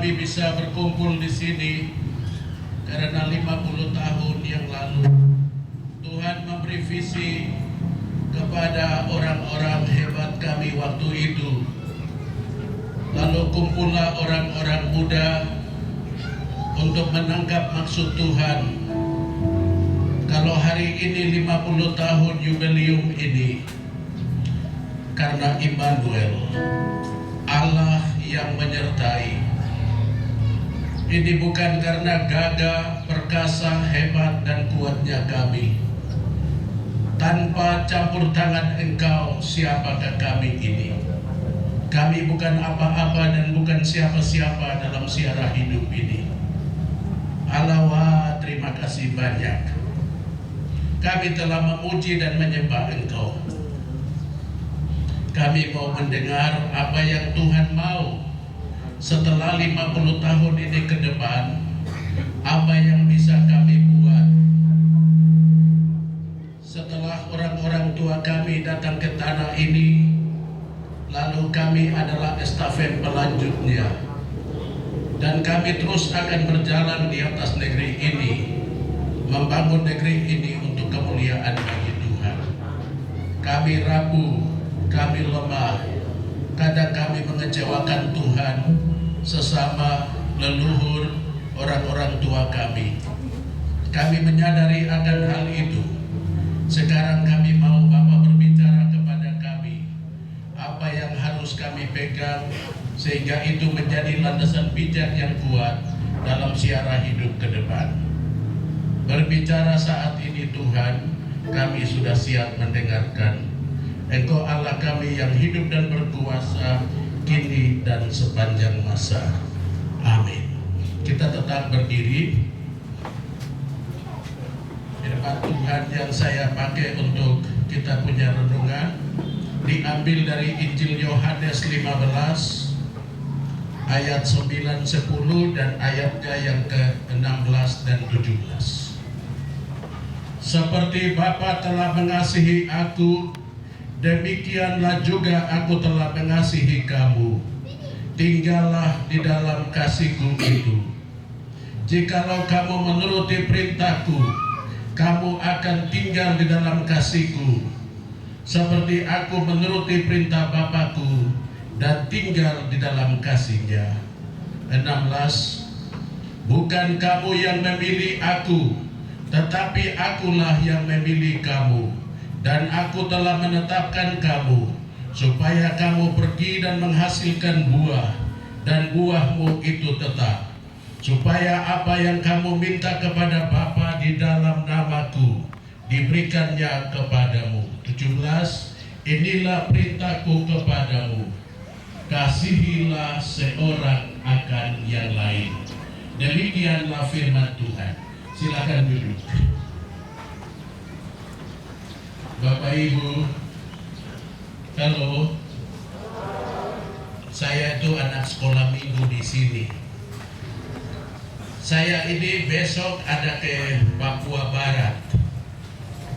kami bisa berkumpul di sini karena 50 tahun yang lalu Tuhan memberi visi kepada orang-orang hebat kami waktu itu. Lalu kumpullah orang-orang muda untuk menangkap maksud Tuhan. Kalau hari ini 50 tahun jubileum ini, karena Immanuel, Allah yang menyertai. Ini bukan karena gagah, perkasa, hebat dan kuatnya kami. Tanpa campur tangan Engkau, siapakah kami ini? Kami bukan apa-apa dan bukan siapa-siapa dalam siara hidup ini. Allah, terima kasih banyak. Kami telah memuji dan menyembah Engkau. Kami mau mendengar apa yang Tuhan mau setelah 50 tahun ini ke depan. Apa yang bisa kami buat setelah orang-orang tua kami datang ke tanah ini. Lalu kami adalah estafet pelanjutnya. Dan kami terus akan berjalan di atas negeri ini, membangun negeri ini untuk kemuliaan bagi Tuhan. Kami rapuh, kami lemah, kadang kami mengecewakan Tuhan, sesama leluhur, orang-orang tua kami. Kami menyadari akan hal itu. Sekarang kami mau Bapak berbicara kepada kami apa yang harus kami pegang, sehingga itu menjadi landasan bijak yang kuat dalam siara hidup ke depan. Berbicara saat ini Tuhan, kami sudah siap mendengarkan. Engkau Allah kami yang hidup dan berkuasa kini dan sepanjang masa. Amin. Kita tetap berdiri. Firman Tuhan yang saya pakai untuk kita punya renungan diambil dari Injil Yohanes 15 ayat 9, 10 dan ayatnya yang ke-16 dan 17. Seperti Bapa telah mengasihi aku, demikianlah juga aku telah mengasihi kamu. Tinggallah di dalam kasihku itu. Jikalau kamu menuruti perintahku, kamu akan tinggal di dalam kasihku, seperti aku menuruti perintah Bapakku dan tinggal di dalam kasihnya. 16. Bukan kamu yang memilih aku, tetapi akulah yang memilih kamu, dan aku telah menetapkan kamu, supaya kamu pergi dan menghasilkan buah, dan buahmu itu tetap, supaya apa yang kamu minta kepada Bapa di dalam namaku, diberikannya kepadamu. 17. Inilah perintahku kepadamu, kasihilah seorang akan yang lain. Demikianlah firman Tuhan. Silakan duduk. Bapak Ibu, halo. Saya itu anak sekolah minggu di sini. Saya ini besok ada ke Papua Barat,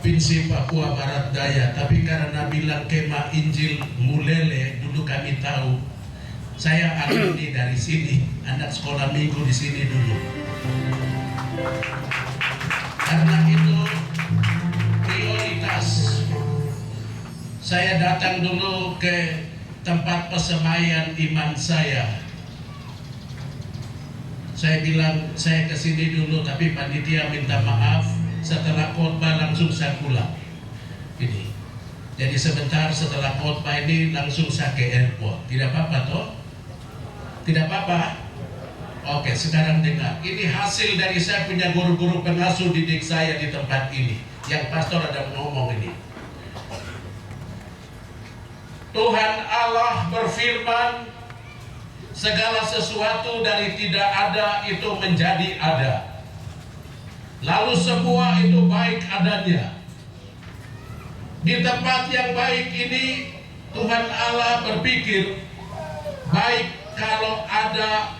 Provinsi Papua Barat Daya, tapi karena bilang kemah Injil Mulele, dulu kami tahu. Saya alumni dari sini, anak sekolah minggu di sini dulu. Karena itu prioritas. Saya datang dulu ke tempat persemaian iman saya. Saya bilang saya kesini dulu, tapi panitia minta maaf. Setelah khotbah langsung saya pulang. Ini. Jadi sebentar setelah khotbah ini langsung saya ke airport. Tidak apa-apa toh? Tidak apa-apa? Oke, sekarang dengar. Ini hasil dari saya punya guru-guru pengasuh didik saya di tempat ini. Yang pastor ada ngomong ini. Tuhan Allah berfirman, segala sesuatu dari tidak ada itu menjadi ada. Lalu semua itu baik adanya. Di tempat yang baik ini Tuhan Allah berpikir baik kalau ada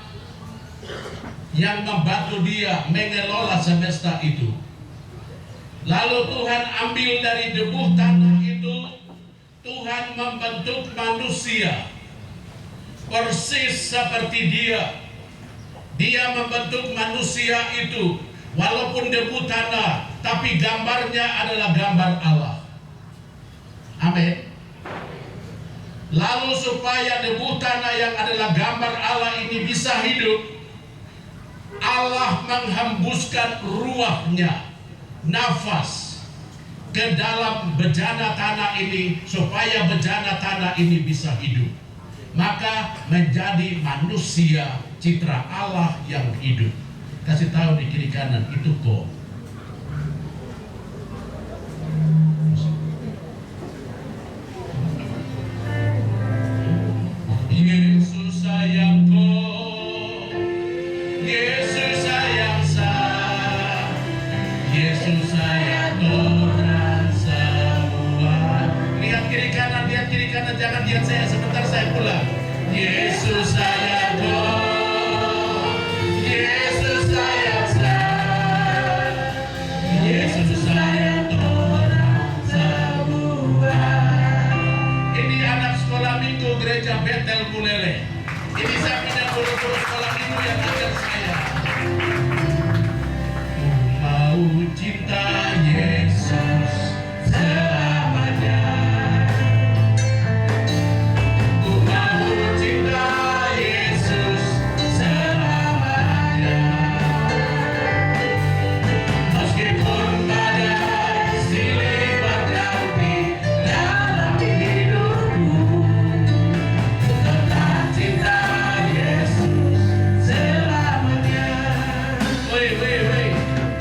yang membantu dia mengelola semesta itu. Lalu Tuhan ambil dari debu tanah itu, Tuhan membentuk manusia persis seperti dia. Dia membentuk manusia itu walaupun debu tanah, tapi gambarnya adalah gambar Allah. Amin. Lalu supaya debu tanah yang adalah gambar Allah ini bisa hidup, Allah menghembuskan ruahnya, nafas ke dalam bejana tanah ini supaya bejana tanah ini bisa hidup. Maka menjadi manusia citra Allah yang hidup. Kasih tahu di kiri kanan, itu kok. Yesus sayang kau, Yesus sayang saya, Yesus sayang orang semua. Lihat kiri kanan, jangan lihat saya. Sebentar saya pulang. Yesus sayang kau, Yesus sayang saya, Yesus sayang orang semua. Ini anak sekolah minggu gereja Betel Bulele. Ini saya punya guru-guru sekolah minggu yang ajar saya. Mau cinta Yesus selamanya. Ku mau cinta Yesus selamanya. Meskipun badai silih berganti dalam hidupku, tetap cinta Yesus selamanya. Woi,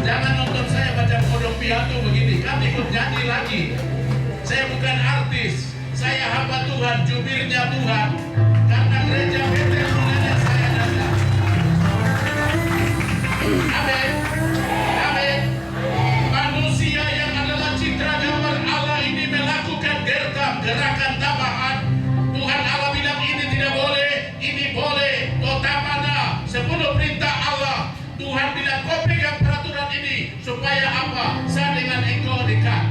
jangan nonton saya baca kodok piatu begini. Kami ikut nyanyi lagi. Saya bukan artis, saya hamba Tuhan, jubirnya Tuhan. Karena gereja Betel Bulele saya datang. Amin. Amin. Manusia yang adalah citra gambar Allah ini melakukan gerakan tambahan. Tuhan Allah bilang ini tidak boleh, ini boleh. Totamana, 10 perintah Allah. Tuhan bilang kau pegang peraturan ini supaya apa? Saya dengan engkau dekat.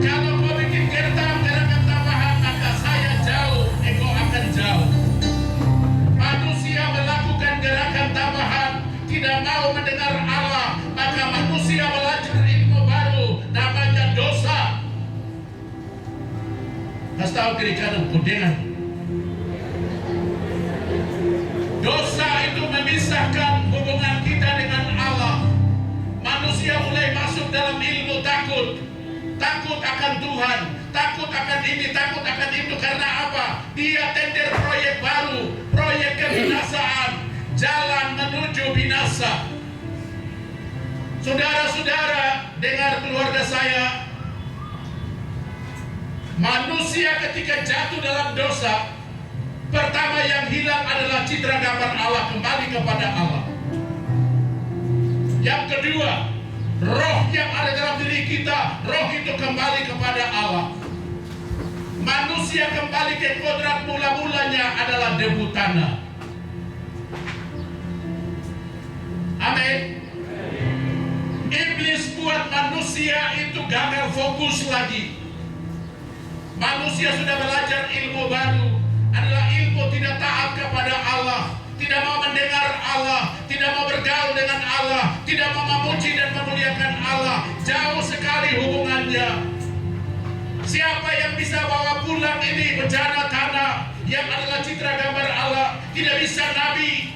Kalau kau bikin gerakan tambahan, maka saya jauh, engkau akan jauh. Manusia melakukan gerakan tambahan, tidak mau mendengar Allah, maka manusia belajar ilmu baru, namanya dosa. Kasih tahu kiri kanan, kudengan. Dosa itu memisahkan hubungan kita dengan Allah. Manusia mulai masuk dalam ilmu takut. Takut akan Tuhan, takut akan ini, takut akan itu. Karena apa? Dia tender proyek baru, proyek kebinasaan, jalan menuju binasa. Saudara-saudara, dengar keluarga saya. Manusia ketika jatuh dalam dosa, pertama yang hilang adalah citra gambar Allah kembali kepada Allah. Yang kedua, roh yang ada dalam diri kita, roh itu kembali kepada Allah. Manusia kembali ke kodrat mula-mulanya adalah debu tanah. Amin. Iblis buat manusia itu gagal fokus lagi. Manusia sudah belajar ilmu baru, adalah ilmu tidak taat kepada Allah, tidak mau mendengar Allah, tidak mau bergaul dengan Allah, tidak mau memuji dan memuliakan Allah. Jauh sekali hubungannya. Siapa yang bisa bawa pulang ini bejana tanah yang adalah citra gambar Allah? Tidak bisa nabi.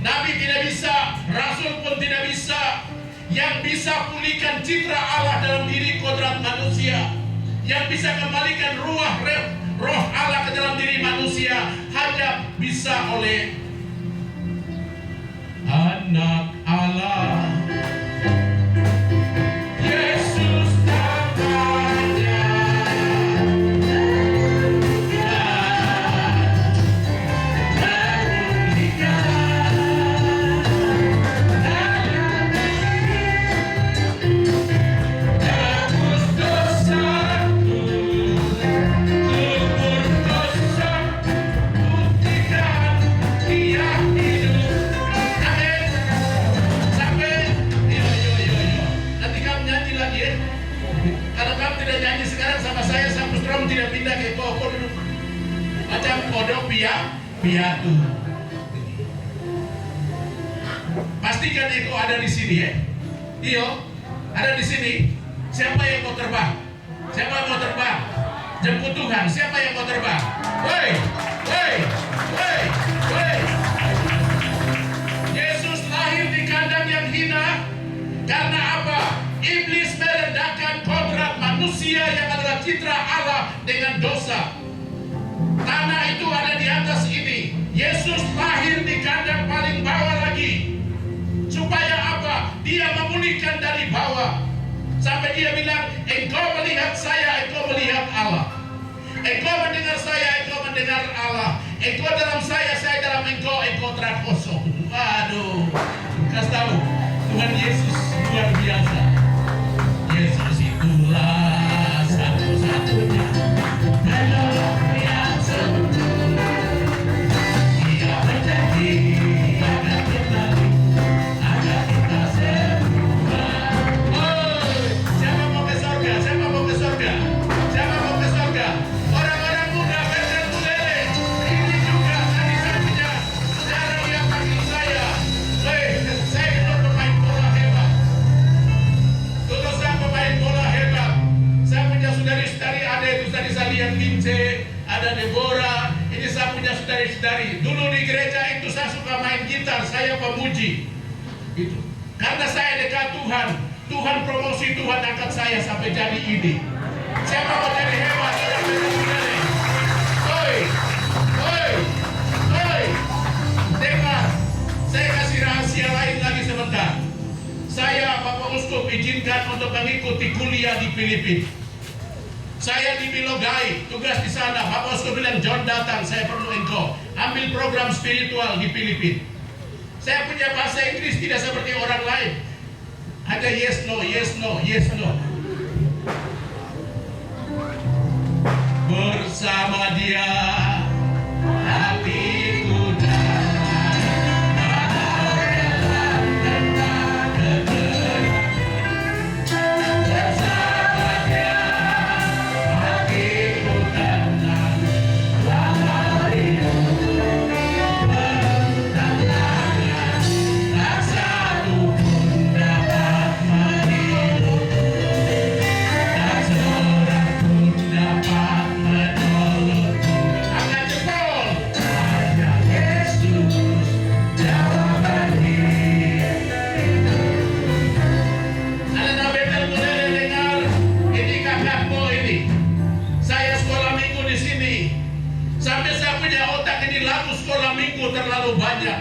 Nabi tidak bisa, rasul pun tidak bisa. Yang bisa pulihkan citra Allah dalam diri kodrat manusia, yang bisa kembalikan roh Allah ke dalam diri manusia, hanya bisa oleh anak Allah, Yesus namanya. Tidak pindah ke koko dulu macam kodok piatu. Pastikan Eko ada di sini ya. Iyo, ada di sini. Siapa yang mau terbang? Siapa yang mau terbang? Jemput Tuhan. Siapa yang mau terbang? Woi, woi, woi, woi. Yesus lahir di kandang yang hina. Karena apa? Iblis merendahkan kodrat manusia yang adalah citra Allah dengan dosa. Tanah itu ada di atas ini. Yesus lahir di kandang paling bawah lagi. Supaya apa? Dia memulihkan dari bawah. Sampai dia bilang, engkau melihat saya, engkau melihat Allah. Engkau mendengar saya, engkau mendengar Allah. Engkau dalam saya dalam engkau, engkau telah kosong. Aduh, kasih tahu, Tuhan Yesus luar biasa. Yesus itulah satu-satunya penolong yang sempurna. Dia berjanji akan kembali, agar kita semua. Oh, siapa mau ke surga? Siapa mau ke surga? Siapa mau ke surga? Orang-orang muda berlele. Ini juga tadi saya punya saudara yang panggil saya. Woi, saya itu pemain bola hebat. Dulu saya pemain bola hebat. Saya punya saudari-saudari, ada itu tadi saya lihat Vince, ada Deborah. Ini saya punya saudari-saudari. Dulu di gereja itu saya suka main gitar, saya pemuji. Itu. Karena saya dekat Tuhan, Tuhan promosi, Tuhan angkat saya sampai jadi ini. Siapa mau jadi hebat? Saudara-saudari. Oi, oi, oi. Dengar, saya kasih rahasia lain lagi sebentar. Saya, Bapak Uskup, izinkan untuk mengikuti kuliah di Filipina. Saya di Bilogai, tugas di sana. Bapak Uskup bilang, John datang, saya perlu engkau. Ambil program spiritual di Filipina. Saya punya bahasa Inggris tidak seperti orang lain. Ada yes, no, yes, no, yes, no. Bersama dia, hatiku damai. Walau dalam kegelapan. Bersama dia, hatiku tenang. Walau hidup bertantangan, tak satu pun dapat menghidupku, tak seorang pun dapat menolongku. Angkat jempol. Hanya Yesus jawaban hidup. Ada betul boleh dengar. Ini kakakmu ini. Saya sekolah minggu di sini. Sampai saya punya otak ini lagu sekolah minggu terlalu banyak.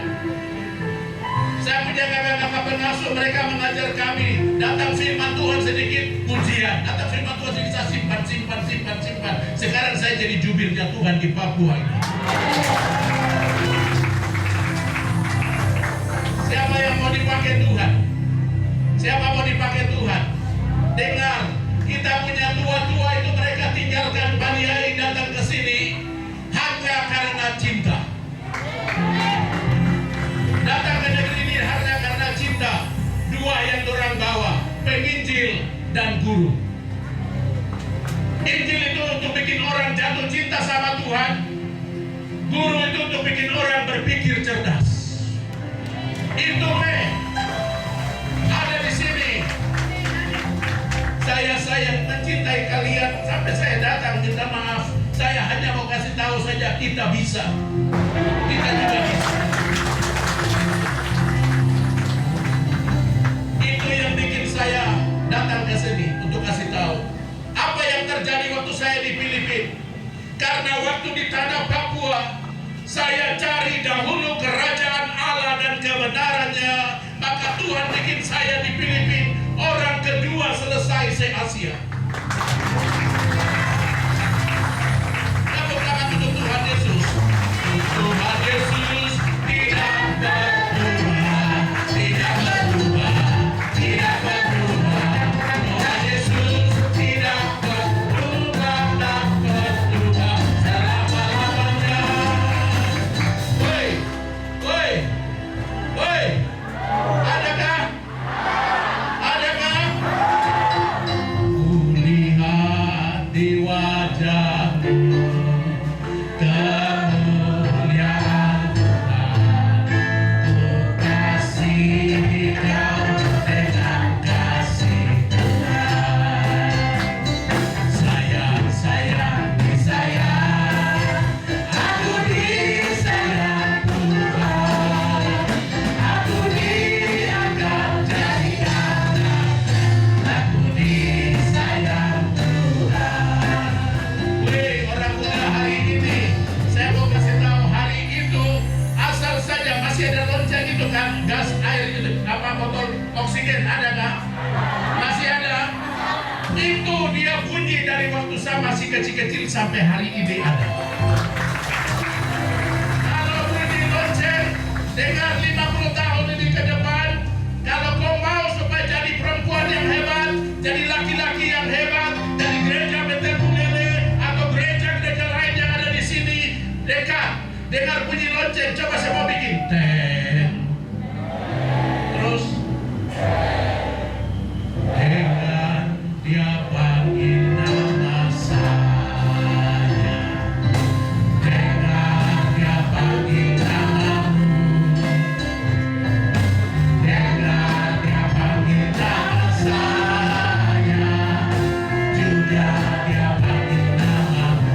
Saya punya kakak-kakak pengasuh, mereka mengajar kami. Datang firman Tuhan sedikit, pujian. Datang firman Tuhan sedikit, saya simpan. Sekarang saya jadi jubirnya Tuhan di Papua ini. Siapa yang mau dipakai Tuhan? Siapa mau dipakai Tuhan? Dengar, kita punya tua-tua itu mereka tinggalkan Bani Hai datang ke sini hanya karena cinta. Datang ke negeri ini hanya karena cinta. Dua yang dorang bawa, penginjil dan guru. Injil itu untuk bikin orang jatuh cinta sama Tuhan. Guru itu untuk bikin orang berpikir cerdas. Itu ada di sini. Saya mencintai kalian sampai saya datang minta maaf. Saya hanya mau kasih tahu saja kita bisa. Kita juga bisa. Itu yang bikin saya datang ke sini untuk kasih tahu apa yang terjadi waktu saya di Filipina. Karena waktu di tanah Papua saya cari dahulu kerajaan Allah dan kebenarannya, maka Tuhan bikin saya di Filipina orang kedua selesai se-Asia. Tepuk tangan untuk Tuhan Yesus. Tuhan Yesus tidak berubah, tidak berubah, tidak berubah. Tuhan Yesus tidak berubah, tak berubah selama-lamanya. Woi, woi, woi, adakah? Adakah? kecil-kecil sampai hari ini ada. Kalau bunyi lonceng, dengar 50 tahun ini ke depan, kalau kau mau supaya jadi perempuan yang hebat, jadi laki-laki yang hebat, dari gereja Betel Bulele atau gereja-gereja lain yang ada di sini, dekat, dengar bunyi lonceng, coba saya mau bikin. Terus, dengan dia panggil nama saya, dengan dia panggil namamu, dengan dia panggil nama saya, juga dia panggil namamu.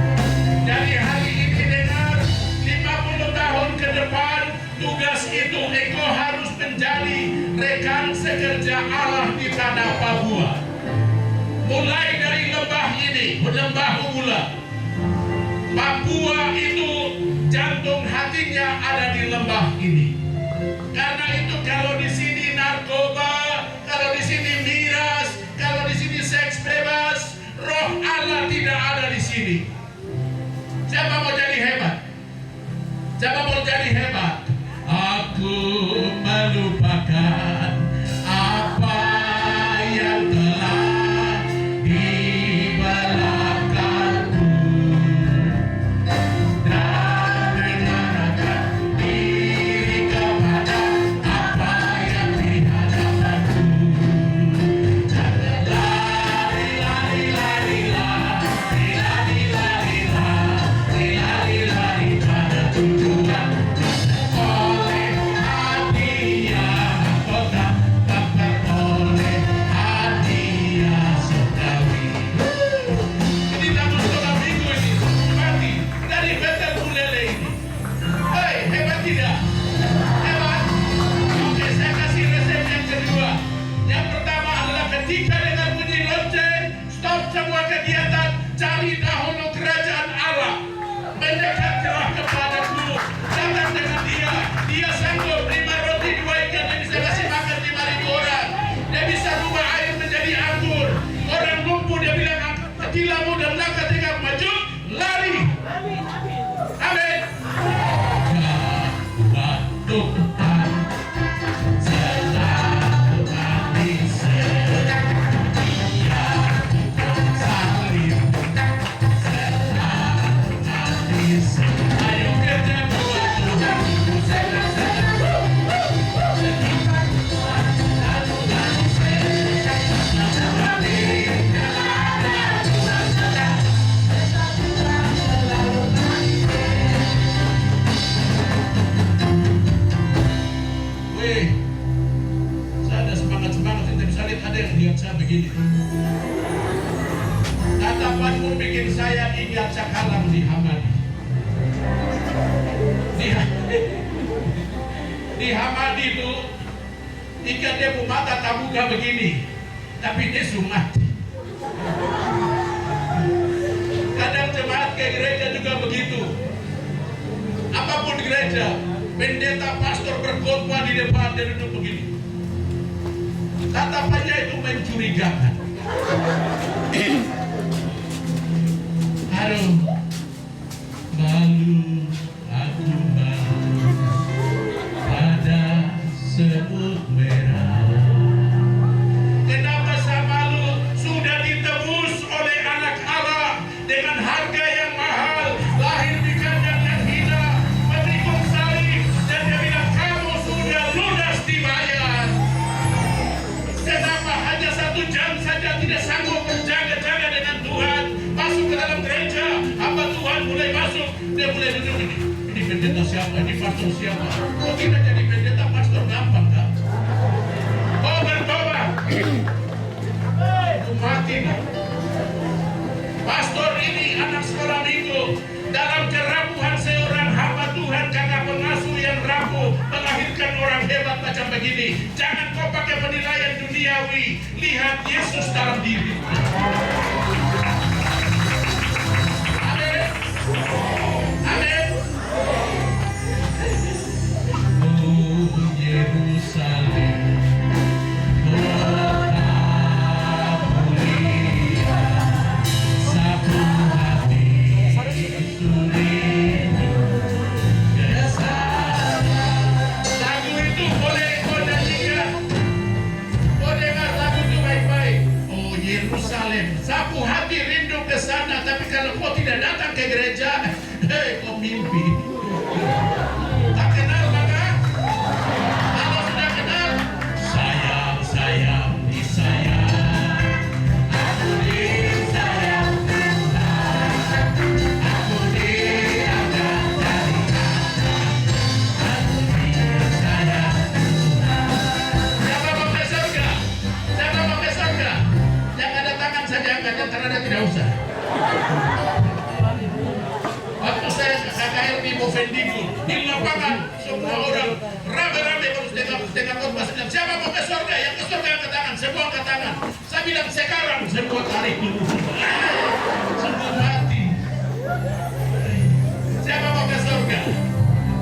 Dari hari ini dengar, 50 tahun ke depan, tugas itu engkau harus menjadi rekan sekerja Allah di tanah Papua. Mulai dari lembah ini, lembah Ubula. Papua itu jantung hatinya ada di lembah ini. Karena itu kalau di sini narkoba, kalau di sini miras, kalau di sini seks bebas, roh Allah tidak ada di sini. Siapa mau jadi hebat? Siapa mau jadi hebat? Aku melupakan apa yang telah di belakangku dan mengarahkan diri kepada apa yang di hadapanku. Lari pada tujuan. Oleh hadiah kota, oleh hadiah surgawi. Ini tamu sekolah minggu ini, mati dari Betel Bulele ini. Hei, hebat tidak? Hebat? Oke, saya kasih resep yang kedua. Yang pertama adalah ketika dengan bunyi lonceng, stop semua kegiatan, cari dahulu kerajaan Allah. Mendekatlah kepadaku, datang dengan dia. Dia sanggup 5 roti 2 ikan yang bisa kasih makan 5.000 orang. Dia bisa rubah air menjadi anggur. Orang lumpuh dia bilang ketilamu dan langkah tegak maju, lari. Amin. Tuhan selalu mati setia, salib selalu mati setia. Ayo kerja buat Tuhan. Wih, saya ada semangat-semangat, saya bisa lihat ada yang lihat saya begini. Tatapanmu bikin saya ingat Cakalang di Hamadi. Di Hamadi itu ikan dia mata tabuga begini, tapi dia mati. Kadang jemaat ke gereja juga begitu. Apapun gereja, pendeta pastor berkhotbah di depan, dia duduk begini. Tatapannya itu mencurigakan. Aduh, malu, aku malu pada semut merah. Kenapa saya malu? Sudah ditebus oleh anak Allah dengan harga yang mahal, lahir di kandang yang hina, menikung salib, dan dia bilang kamu sudah lunas dibayar. Kenapa hanya 1 jam saja tidak sanggup berjaga-jaga dengan Tuhan, masuk ke dalam gereja, hamba Tuhan mulai masuk, dia mulai duduk ini. Ini pendeta siapa? Ini pastor siapa? Kok kita jadi pendeta pastor gampang kan? Oh bertobat, mati nih. Pastor ini anak sekolah minggu, dalam kerapuhan seorang hamba Tuhan karena pengasuh yang rapuh melahirkan orang hebat macam begini. Jangan kau pakai penilaian duniawi, lihat Yesus dalam diri. Amin. Amin. Yerusalem, kota mulia, satu hati. Yerusalem. Sapu hati rindu ke sana, tapi kalau kau tidak datang ke gereja, kau mimpi. Tak kenal maka? Kalau sudah kenal, sayang, sayang, disayang. Aku disayang Tuhan. Aku diangkat dari aku disayang Tuhan. Siapa mau ke surga? Siapa mau ke surga? Yang ada tangan saja angkat, yang terada tidak usah. Waktu saya KKR di Bovendigul, di lapangan semua orang rame-rame kalau setengah khotbah sedang siapa mau ke surga? Yang ke surga angkat tangan, semua angkat tangan. Saya bilang sekarang semua tarik dulu, semua mati. Siapa mau ke surga?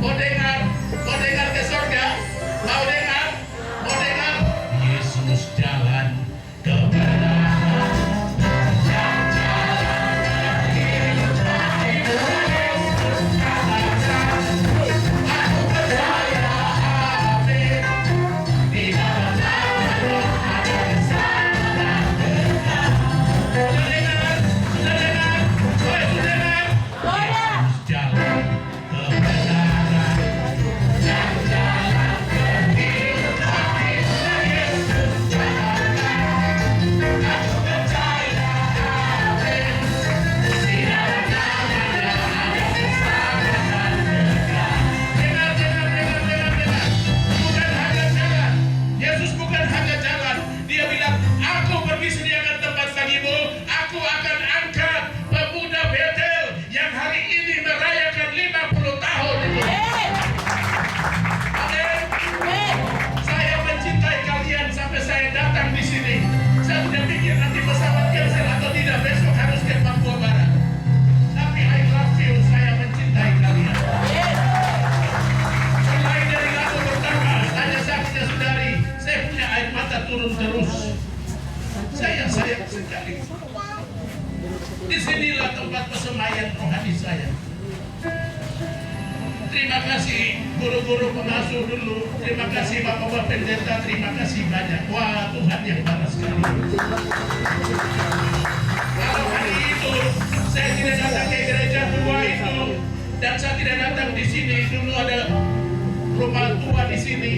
Mau dengar ke surga? Mau dengar? Yesus jalan kebenaran. Disinilah tempat persemaian rohani saya. Terima kasih guru-guru pengasuh dulu. Terima kasih Bapak-Bapak pendeta. Terima kasih banyak. Wah, Tuhan yang panas sekali. Kalau hari itu saya tidak datang ke gereja tua itu dan saya tidak datang di sini, dulu ada rumah tua di sini,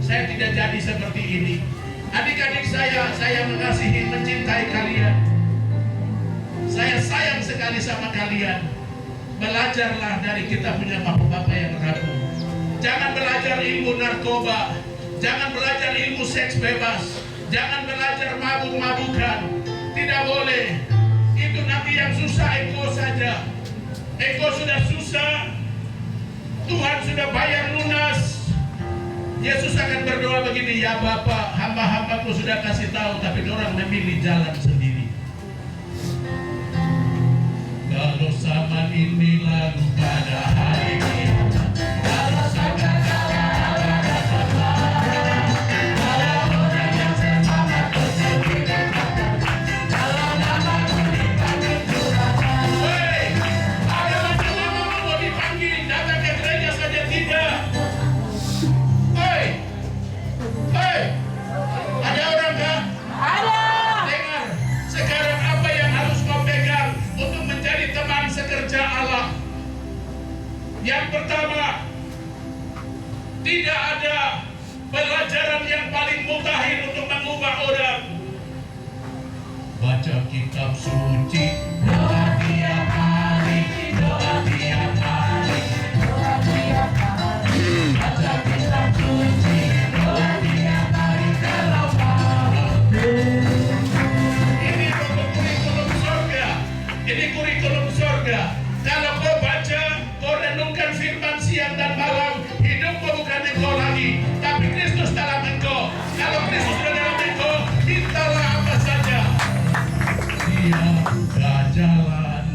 saya tidak jadi seperti ini. Adik-adik saya mengasihi, mencintai kalian. Saya sayang sekali sama kalian. Belajarlah dari kita punya bapak-bapak yang ragu. Jangan belajar ilmu narkoba, jangan belajar ilmu seks bebas, jangan belajar mabuk-mabukan. Tidak boleh. Itu nanti yang susah ego saja. Ego sudah susah, Tuhan sudah bayar lunas. Yesus akan berdoa begini, ya Bapa, hamba-hambaku sudah kasih tahu, tapi orang memilih jalan sendiri. Kalau zaman ini lalu pada hari kiamat, kalau sangat kalah pada tempat, kalau orang yang semangat bersendiri, kalau namamu dipanggil Tuhan. Hei, ada macam-macam mau dipanggil, datang ke gereja saja tidak. Hei, ada orang kah? Ada. Dengar, sekarang apa yang harus kau pegang untuk menjadi teman sekerja Allah? Yang pertama, tidak ada pelajaran yang paling mutakhir untuk mengubah orang. Baca kitab suci, doa tiap hari, doa tiap hari, doa tiap hari. Baca kitab suci, doa tiap hari kalau mau. Ini kurikulum surga. Ini kurikulum surga. Kalau kau baca, kau renungkan firman siang dan malam, hidupmu bukan engkau lagi, tapi Kristus dalam engkau. Kalau Kristus sudah dalam engkau, mintalah apa saja. Dia buka jalan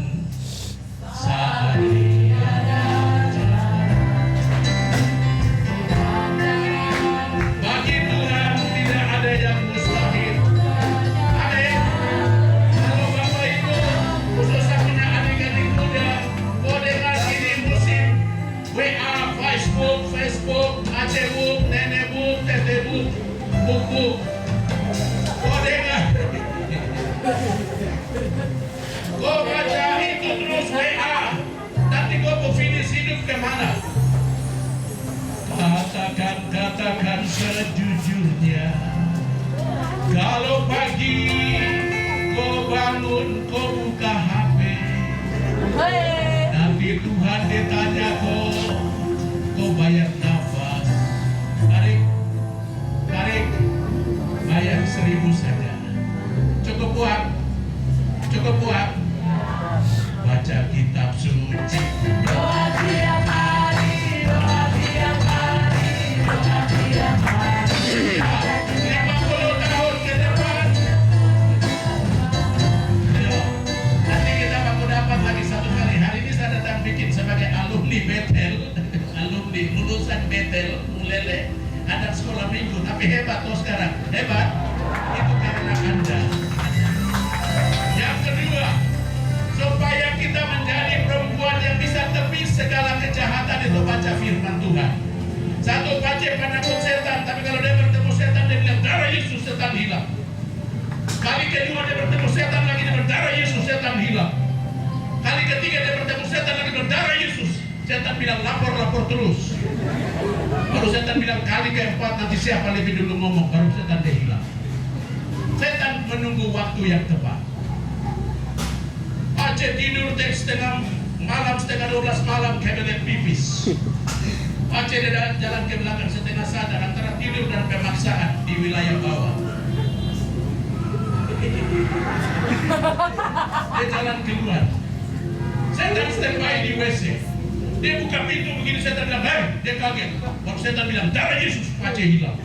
saat tiada jalan. Bagi Tuhan tidak ada yang mustahil. Amin. Kalau Bapak Ibu khususnya punya adik-adik muda, kau dengar ini musim WA, Facebook, Acebook, Nenebook, Tetebook, Book. Kau dengar ditanya kau bayar nafas, tarik, bayar 1.000 saja. Cukup uang, baca kitab suci. Doa tiap hari, doa tiap hari, doa tiap hari. 50 tahun ke depan, nanti kita baru dapat lagi satu kali. Hari ini saya datang bikin sebagai alumni Betel, alumni lulusan Betel, Mulele, anak sekolah minggu. Tapi hebat tuh sekarang, hebat. Itu karena Anda. Yang kedua, supaya kita menjadi perempuan yang bisa tebis segala kejahatan, itu baca firman Tuhan. Satu, Pace penakut setan, tapi kalau dia bertemu setan, dia bilang darah Yesus, setan hilang. Kali kedua dia bertemu setan lagi, dia berdarah Yesus, setan hilang. Kali ketiga dia bertemu setan lagi, berdarah Yesus, setan bilang lapor terus. Baru setan bilang kali keempat, nanti siapa lebih dulu ngomong, baru setan dia hilang. Setan menunggu waktu yang tepat. Aceh tidur setengah 12 malam kebelet pipis. Aceh dia jalan ke belakang setengah sadar antara tidur dan pemaksaan di wilayah bawah. Dia jalan keluar. Setan standby di WC. Dia buka pintu begini, setan bilang, "Hei!" Dia kaget. Baru setan bilang, "Darah Yesus!" Aceh hilang.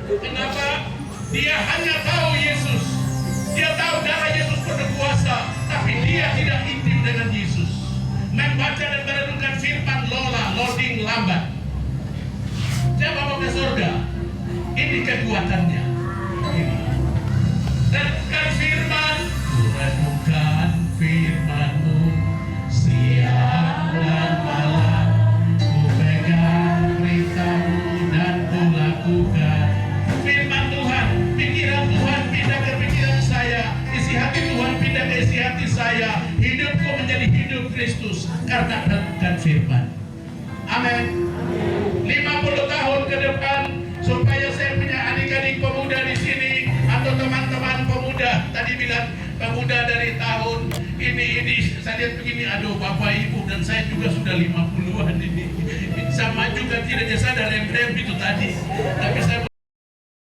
Kenapa? Dia hanya tahu Yesus. Dia tahu darah Yesus berkuasa, tapi dia tidak intim dengan Yesus. Membaca dan merenungkan firman loading lambat. Saya bawa ke surga. Ini kekuatannya. Ini. Renungkan firman, renungkan firman-Mu siang dan malam. Ku pegang perintah-Mu dan ku lakukan. Firman Tuhan, pikiran Tuhan pindah ke pikiran saya, isi hati Tuhan pindah ke isi hati saya. Hidupku menjadi hidup Kristus karena renungkan firman. Amin. 50 tahun ke depan, supaya saya punya adik-adik pemuda di sini atau teman-teman pemuda. Tadi bilang pemuda dari tahun ini saya lihat begini, aduh bapak ibu dan saya juga sudah 50-an ini. Sama juga tidak sadar rem itu tadi. Tapi saya